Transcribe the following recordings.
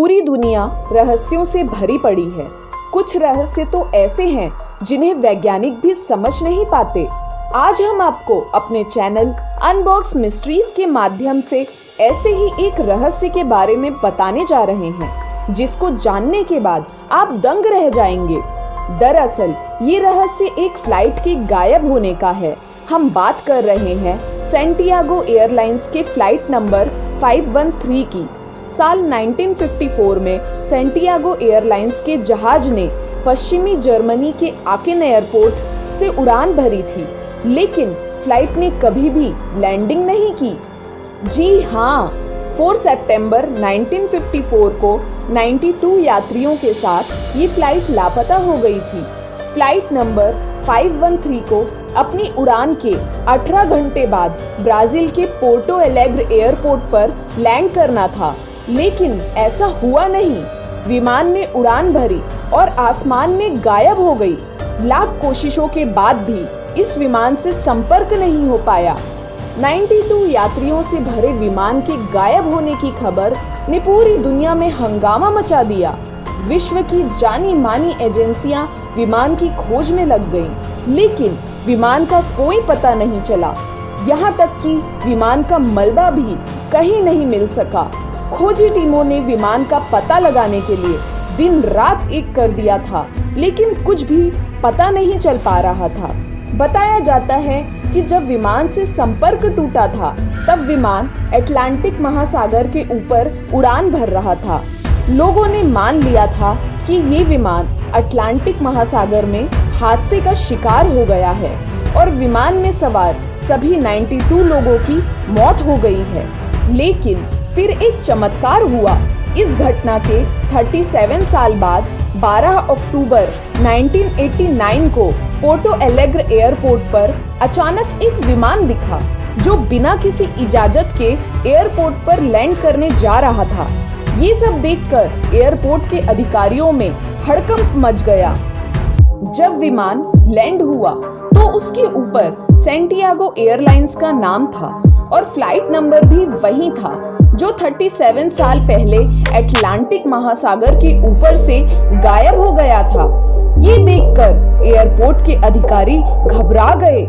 पूरी दुनिया रहस्यों से भरी पड़ी है। कुछ रहस्य तो ऐसे हैं जिन्हें वैज्ञानिक भी समझ नहीं पाते। आज हम आपको अपने चैनल अनबॉक्स मिस्ट्रीज के माध्यम से ऐसे ही एक रहस्य के बारे में बताने जा रहे हैं, जिसको जानने के बाद आप दंग रह जाएंगे। दरअसल ये रहस्य एक फ्लाइट के गायब होने का है। हम बात कर रहे हैं सैंटियागो एयरलाइंस के फ्लाइट नंबर 513 की। साल 1954 में सैंटियागो एयरलाइंस के जहाज ने पश्चिमी जर्मनी के आकेन एयरपोर्ट से उड़ान भरी थी, लेकिन फ्लाइट ने कभी भी लैंडिंग नहीं की। जी हाँ, 4 सितंबर 1954 को 92 यात्रियों के साथ ये फ्लाइट लापता हो गई थी। फ्लाइट नंबर 513 को अपनी उड़ान के 18 घंटे बाद ब्राजील के पोर्टो एलेग्रे एयरपोर्ट पर लैंड करना था, लेकिन ऐसा हुआ नहीं। विमान ने उड़ान भरी और आसमान में गायब हो गई। लाख कोशिशों के बाद भी इस विमान से संपर्क नहीं हो पाया। 92 यात्रियों से भरे विमान के गायब होने की खबर ने पूरी दुनिया में हंगामा मचा दिया। विश्व की जानी मानी एजेंसियां विमान की खोज में लग गईं, लेकिन विमान का कोई पता नहीं चला। यहाँ तक कि विमान का मलबा भी कहीं नहीं मिल सका। खोजी टीमों ने विमान का पता लगाने के लिए दिन रात एक कर दिया था, लेकिन कुछ भी पता नहीं चल पा रहा था। बताया जाता है कि जब विमान से संपर्क टूटा था, तब विमान अटलांटिक महासागर के ऊपर उड़ान भर रहा था। लोगों ने मान लिया था कि ये विमान अटलांटिक महासागर में हादसे का शिकार हो गया है और विमान में सवार सभी 92 लोगों की मौत हो गई है। लेकिन फिर एक चमत्कार हुआ। इस घटना के 37 साल बाद 12 अक्टूबर 1989 को पोर्टो एलेग्रे एयरपोर्ट पर अचानक एक विमान दिखा, जो बिना किसी इजाजत के एयरपोर्ट पर लैंड करने जा रहा था। ये सब देखकर एयरपोर्ट के अधिकारियों में हड़कंप मच गया। जब विमान लैंड हुआ तो उसके ऊपर सैंटियागो एयरलाइंस का नाम था और फ्लाइट नंबर भी वही था, जो 37 साल पहले अटलांटिक महासागर के ऊपर से गायब हो गया था। ये देखकर एयरपोर्ट के अधिकारी घबरा गए,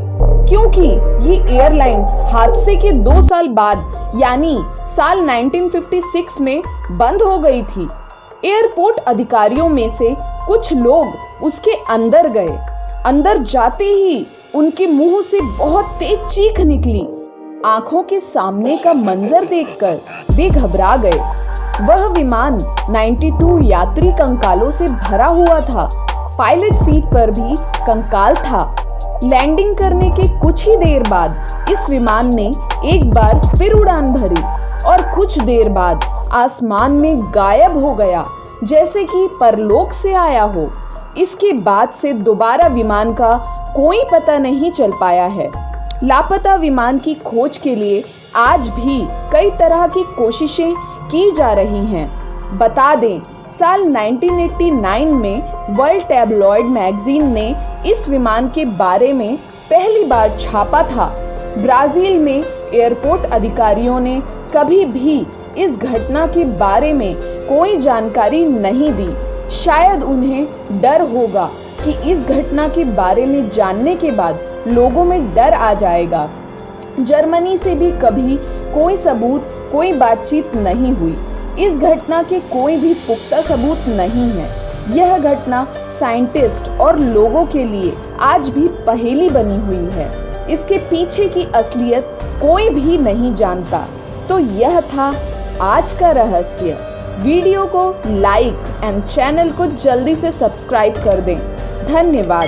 क्योंकि ये एयरलाइंस हादसे के 2 साल बाद यानी साल 1956 में बंद हो गई थी। एयरपोर्ट अधिकारियों में से कुछ लोग उसके अंदर गए। अंदर जाते ही उनके मुंह से बहुत तेज चीख निकली। आंखों के सामने का मंजर देखकर वे घबरा गए। वह विमान 92 यात्री कंकालों से भरा हुआ था। पायलट सीट पर भी कंकाल था। लैंडिंग करने के कुछ ही देर बाद इस विमान ने एक बार फिर उड़ान भरी और कुछ देर बाद आसमान में गायब हो गया, जैसे कि परलोक से आया हो। इसके बाद से दोबारा विमान का कोई पता नहीं चल पाया है। लापता विमान की खोज के लिए आज भी कई तरह की कोशिशें की जा रही हैं। बता दें, साल 1989 में वर्ल्ड टैबलॉइड मैगजीन ने इस विमान के बारे में पहली बार छापा था। ब्राजील में एयरपोर्ट अधिकारियों ने कभी भी इस घटना के बारे में कोई जानकारी नहीं दी। शायद उन्हें डर होगा कि इस घटना के बारे में जानने के बाद लोगों में डर आ जाएगा। जर्मनी से भी कभी कोई सबूत, कोई बातचीत नहीं हुई। इस घटना के कोई भी पुख्ता सबूत नहीं है। यह घटना साइंटिस्ट और लोगों के लिए आज भी पहेली बनी हुई है। इसके पीछे की असलियत कोई भी नहीं जानता। तो यह था आज का रहस्य। वीडियो को लाइक एंड चैनल को जल्दी से सब्सक्राइब कर दें। धन्यवाद।